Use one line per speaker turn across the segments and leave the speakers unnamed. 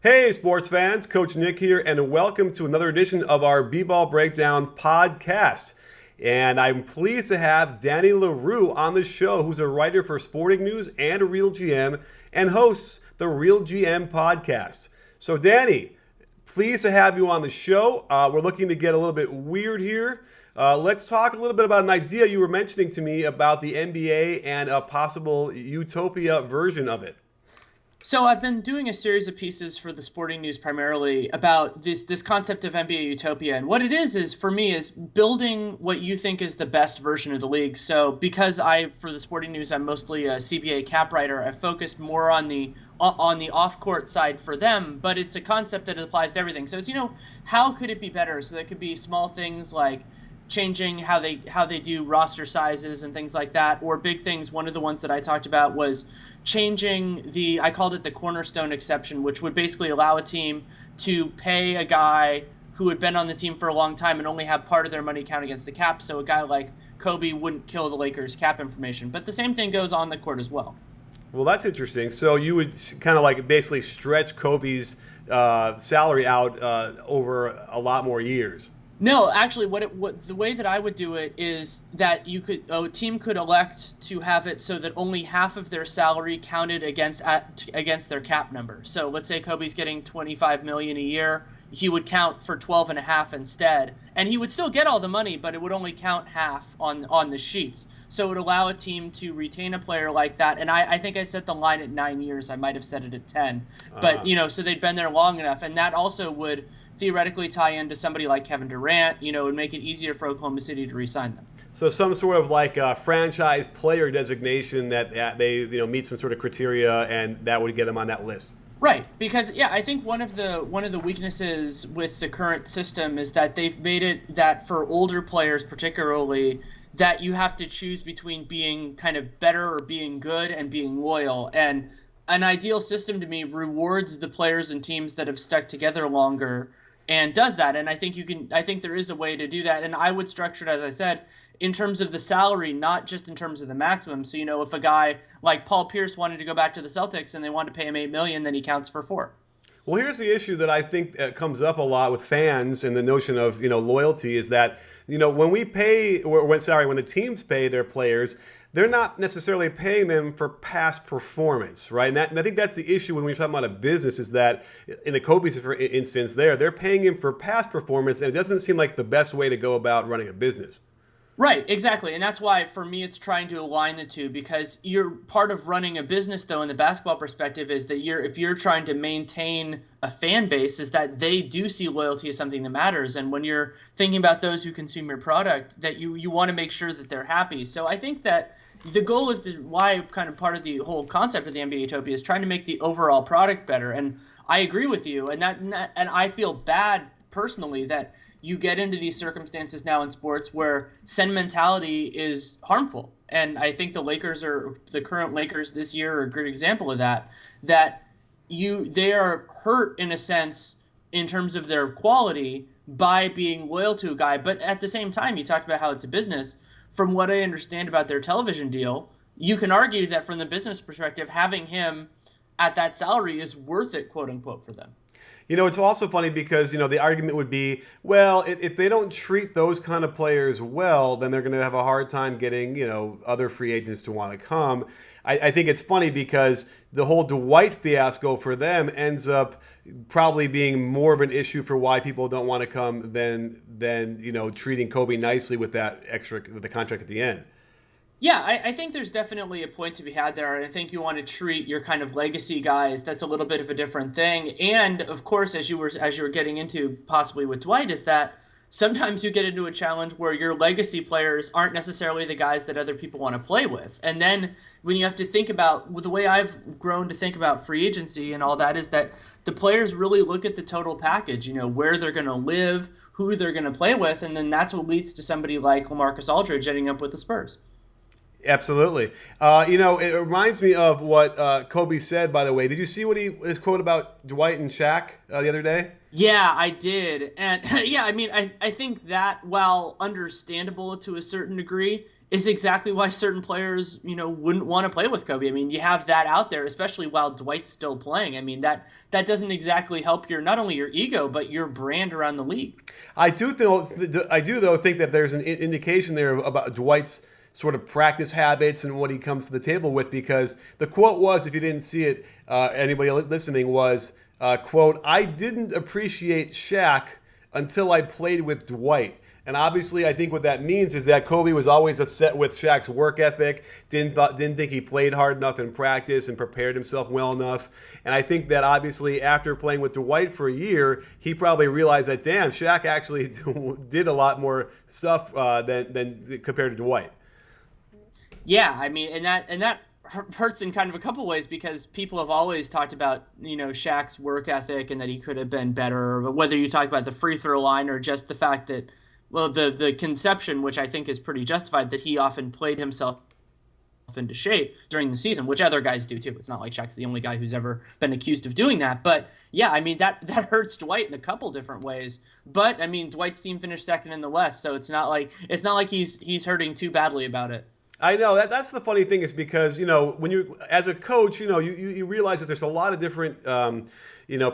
Hey, sports fans, Coach Nick here, and welcome to another edition of our BBallBreakdown podcast. And I'm pleased to have Danny Leroux on the show, who's a writer for Sporting News and RealGM and hosts the RealGM podcast. So, Danny, pleased to have you on the show. We're looking to get a little bit weird here. Let's talk a little bit about an idea you were mentioning to me about the NBA and a possible UTOPIA version of it.
So I've been doing a series of pieces for the Sporting News primarily about this concept of NBA Utopia, and what it is for me is building what you think is the best version of the league. So because for the Sporting News, I'm mostly a CBA cap writer, I focused more on the off-court side for them, but it's a concept that applies to everything. So it's, how could it be better? So there could be small things like changing how they do roster sizes and things like that, or big things. One of the ones that I talked about was changing I called it the cornerstone exception, which would basically allow a team to pay a guy who had been on the team for a long time and only have part of their money count against the cap. So a guy like Kobe wouldn't kill the Lakers' cap information. But the same thing goes on the court as well.
Well, that's interesting. So you would kind of like basically stretch Kobe's salary out over a lot more years.
No, actually, the way that I would do it is that a team could elect to have it so that only half of their salary counted against their cap number. So let's say Kobe's getting $25 million a year, he would count for 12.5 instead, and he would still get all the money, but it would only count half on the sheets. So it would allow a team to retain a player like that. And I think I set the line at 9 years. I might have set it at 10, but so they'd been there long enough, and that also would theoretically tie into somebody like Kevin Durant, and make it easier for Oklahoma City to re-sign them.
So some sort of like a franchise player designation that they meet some sort of criteria, and that would get them on that list.
Right, because I think one of the weaknesses with the current system is that they've made it that for older players particularly, that you have to choose between being kind of better or being good and being loyal. And an ideal system to me rewards the players and teams that have stuck together longer and does that. And I think there is a way to do that. And I would structure it, as I said, in terms of the salary, not just in terms of the maximum. So, if a guy like Paul Pierce wanted to go back to the Celtics and they wanted to pay him $8 million, then he counts for 4.
Well, here's the issue that I think comes up a lot with fans and the notion of, loyalty is that, when we pay, or when the teams pay their players, they're not necessarily paying them for past performance, right? And I think that's the issue when we're talking about a business is that in a Kobe's instance they're paying him for past performance, and it doesn't seem like the best way to go about running a business.
Right, exactly. And that's why, for me, it's trying to align the two, because you're part of running a business, though, in the basketball perspective, is that if you're trying to maintain a fan base, is that they do see loyalty as something that matters. And when you're thinking about those who consume your product, that you want to make sure that they're happy. So I think that the goal is why kind of part of the whole concept of the NBA Utopia is trying to make the overall product better. And I agree with you. And I feel bad personally that you get into these circumstances now in sports where sentimentality is harmful. And I think the current Lakers this year are a great example of that, they are hurt in a sense in terms of their quality by being loyal to a guy. But at the same time, you talked about how it's a business. From what I understand about their television deal, you can argue that from the business perspective, having him at that salary is worth it, quote unquote, for them.
It's also funny because, the argument would be, well, if they don't treat those kind of players well, then they're going to have a hard time getting, other free agents to want to come. I think it's funny because the whole Dwight fiasco for them ends up probably being more of an issue for why people don't want to come than treating Kobe nicely with the contract at the end.
Yeah, I think there's definitely a point to be had there. I think you want to treat your kind of legacy guys. That's a little bit of a different thing. And of course, as you were getting into possibly with Dwight, is that sometimes you get into a challenge where your legacy players aren't necessarily the guys that other people want to play with. And then when you have to think about, the way I've grown to think about free agency and all that, is that the players really look at the total package, where they're going to live, who they're going to play with, and then that's what leads to somebody like LaMarcus Aldridge ending up with the Spurs.
Absolutely. It reminds me of what Kobe said, by the way. Did you see his quote about Dwight and Shaq the other day?
Yeah, I did. And I think that, while understandable to a certain degree, is exactly why certain players, wouldn't want to play with Kobe. I mean, you have that out there, especially while Dwight's still playing. I mean, that doesn't exactly help not only your ego, but your brand around the league.
I do though think that there's an indication there about Dwight's sort of practice habits and what he comes to the table with, because the quote was, if you didn't see it, anybody listening, was, quote, "I didn't appreciate Shaq until I played with Dwight." And obviously, I think what that means is that Kobe was always upset with Shaq's work ethic, didn't think he played hard enough in practice and prepared himself well enough. And I think that obviously after playing with Dwight for a year, he probably realized that, damn, Shaq actually did a lot more stuff than compared to Dwight.
Yeah, I mean, and that hurts in kind of a couple ways, because people have always talked about, Shaq's work ethic and that he could have been better, but whether you talk about the free throw line or just the fact that, well, the conception, which I think is pretty justified, that he often played himself into shape during the season, which other guys do too. It's not like Shaq's the only guy who's ever been accused of doing that. But yeah, I mean, that hurts Dwight in a couple different ways. But I mean, Dwight's team finished second in the West, so it's not like he's hurting too badly about it.
I know that's the funny thing, is because when you, as a coach, you realize that there's a lot of different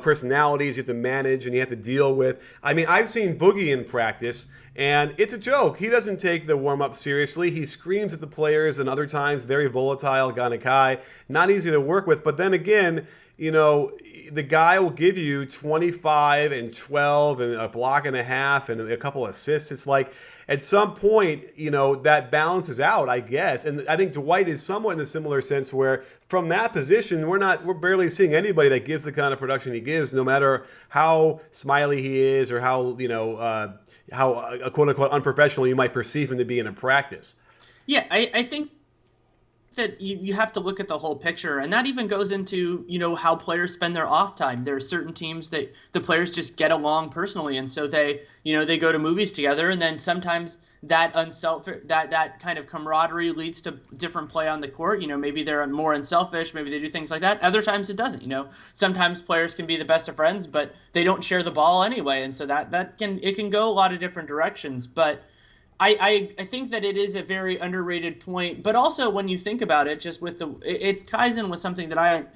personalities you have to manage and you have to deal with. I mean, I've seen Boogie in practice, and it's a joke. He doesn't take the warm-up seriously. He screams at the players, and other times very volatile kind of guy, not easy to work with. But then again, the guy will give you 25 and 12 and a block and a half and a couple assists. It's like, at some point, that balances out, I guess. And I think Dwight is somewhat in a similar sense, where from that position, we're barely seeing anybody that gives the kind of production he gives, no matter how smiley he is or how quote unquote unprofessional you might perceive him to be in a practice.
Yeah, I think that you have to look at the whole picture, and that even goes into how players spend their off time. There are certain teams that the players just get along personally, and so they go to movies together, and then sometimes that kind of camaraderie leads to different play on the court. Maybe they're more unselfish, maybe they do things like that. Other times it doesn't. Sometimes players can be the best of friends, but they don't share the ball anyway, and so that can go a lot of different directions. But I think that it is a very underrated point, but also when you think about it, just with it ties in with something that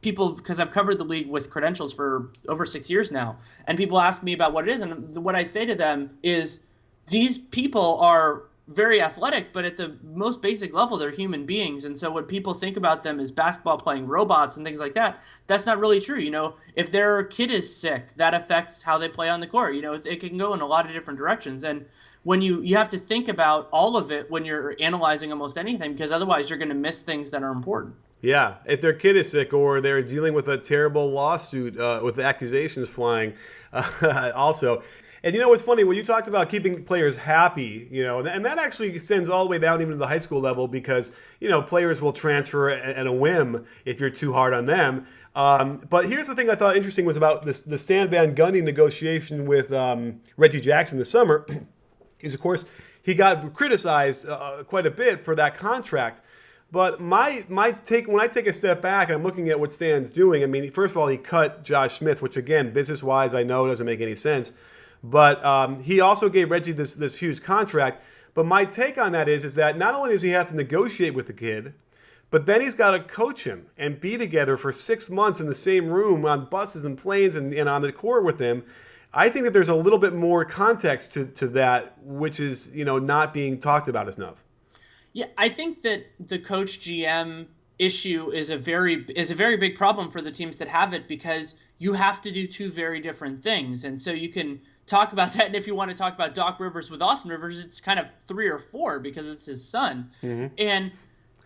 because I've covered the league with credentials for over 6 years now, and people ask me about what it is, and what I say to them is, these people are very athletic, but at the most basic level, they're human beings. And so when people think about them as basketball playing robots and things like that, that's not really true. If their kid is sick, that affects how they play on the court. It can go in a lot of different directions. And when you have to think about all of it when you're analyzing almost anything, because otherwise you're going to miss things that are important.
Yeah, if their kid is sick or they're dealing with a terrible lawsuit with accusations flying also. And what's funny, when you talked about keeping players happy, and that actually extends all the way down even to the high school level, because, players will transfer at a whim if you're too hard on them. But here's the thing I thought interesting was about the Stan Van Gundy negotiation with Reggie Jackson this summer. Is, of course, he got criticized quite a bit for that contract. But my take, when I take a step back and I'm looking at what Stan's doing, I mean, first of all, he cut Josh Smith, which, again, business-wise, I know doesn't make any sense. But he also gave Reggie this huge contract. But my take on that is that not only does he have to negotiate with the kid, but then he's got to coach him and be together for 6 months in the same room on buses and planes and on the court with him. I think that there's a little bit more context to that, which is not being talked about enough.
Yeah, I think that the coach GM issue is a very big problem for the teams that have it, because you have to do two very different things. And so you can talk about that, and if you want to talk about Doc Rivers with Austin Rivers, it's kind of 3 or 4 because it's his son. Mm-hmm. And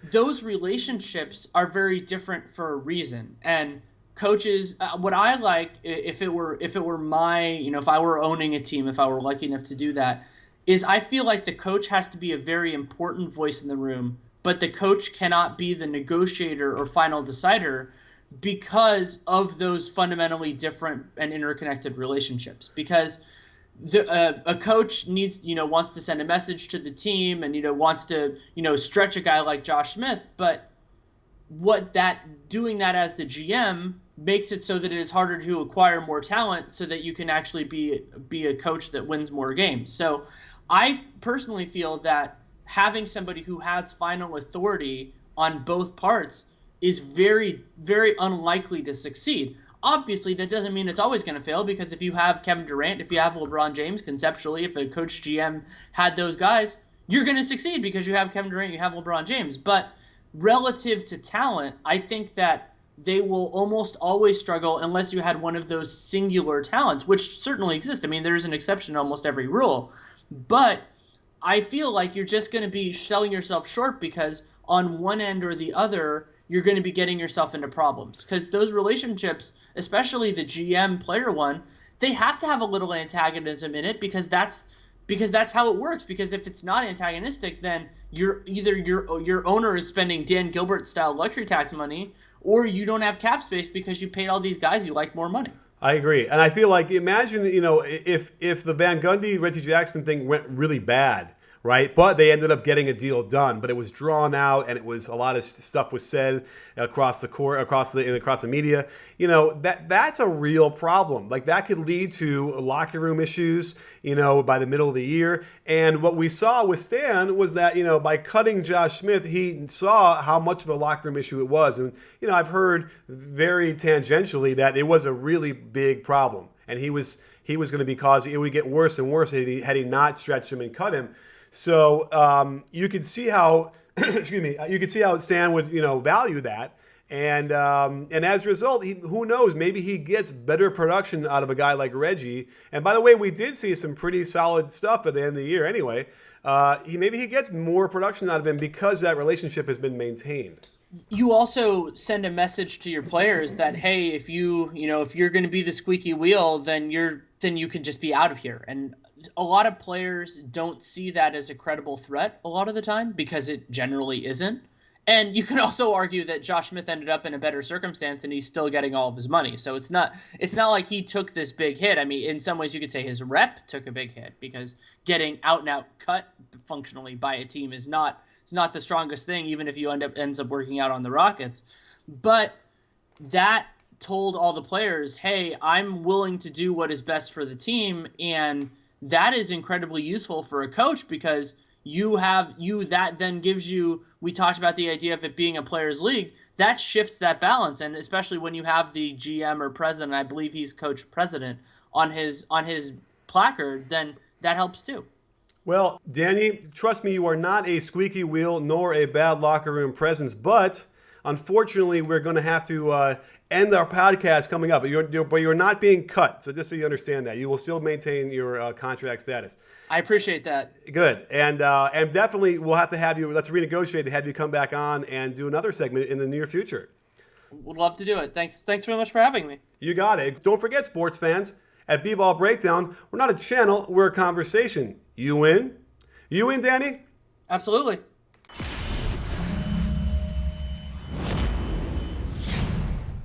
those relationships are very different for a reason. And coaches, what I like, if it were my, if I were owning a team, if I were lucky enough to do that, is I feel like the coach has to be a very important voice in the room, but the coach cannot be the negotiator or final decider because of those fundamentally different and interconnected relationships. Because a coach wants to send a message to the team and wants to stretch a guy like Josh Smith, but doing that as the GM makes it so that it is harder to acquire more talent so that you can actually be a coach that wins more games. So I personally feel that having somebody who has final authority on both parts is very, very unlikely to succeed. Obviously, that doesn't mean it's always going to fail, because if you have Kevin Durant, if you have LeBron James, conceptually, if a coach GM had those guys, you're going to succeed because you have Kevin Durant, you have LeBron James. But relative to talent, I think that they will almost always struggle unless you had one of those singular talents, which certainly exist. I mean, there's an exception to almost every rule. But I feel like you're just going to be selling yourself short, because on one end or the other, you're going to be getting yourself into problems. Because those relationships, especially the GM player one, they have to have a little antagonism in it, because that's how it works. Because if it's not antagonistic, then you're either your owner is spending Dan Gilbert style luxury tax money, or you don't have cap space because you paid all these guys you like more money.
I agree. And I feel like, imagine, if the Van Gundy, Reggie Jackson thing went really bad, right? But they ended up getting a deal done, but it was drawn out, and it was a lot of stuff was said across the court, across the media. That's a real problem. Like, that could lead to locker room issues, by the middle of the year. And what we saw with Stan was that, by cutting Josh Smith, he saw how much of a locker room issue it was. And, I've heard very tangentially that it was a really big problem, and he was going to be causing, it would get worse and worse had he not stretched him and cut him. So you could see how, you could see how Stan would, value that. And as a result, who knows, maybe he gets better production out of a guy like Reggie. And by the way, we did see some pretty solid stuff at the end of the year anyway. Maybe he gets more production out of him because that relationship has been maintained.
You also send a message to your players that, hey, if you're going to be the squeaky wheel, then you can just be out of here. And a lot of players don't see that as a credible threat a lot of the time, because it generally isn't. And you can also argue that Josh Smith ended up in a better circumstance and he's still getting all of his money. So it's not like he took this big hit. I mean, in some ways you could say his rep took a big hit, because getting out and out cut functionally by a team is not the strongest thing, even if you ends up working out on the Rockets. But that told all the players, hey, I'm willing to do what is best for the team. And that is incredibly useful for a coach, because that then gives you, we talked about the idea of it being a players league, that shifts that balance. And especially when you have the GM or president, I believe he's coach president, on his placard, then that helps too.
Well, Danny, trust me, you are not a squeaky wheel nor a bad locker room presence, but unfortunately, we're going to have to end our podcast coming up. But you're not being cut, so just so you understand that. You will still maintain your contract status.
I appreciate that.
Good. And definitely we'll have to have you, let's renegotiate to have you come back on and do another segment in the near future.
Would love to do it. Thanks very much for having me.
You got it. Don't forget, sports fans, at BBallBreakdown, we're not a channel, we're a conversation. You win? You win, Danny?
Absolutely.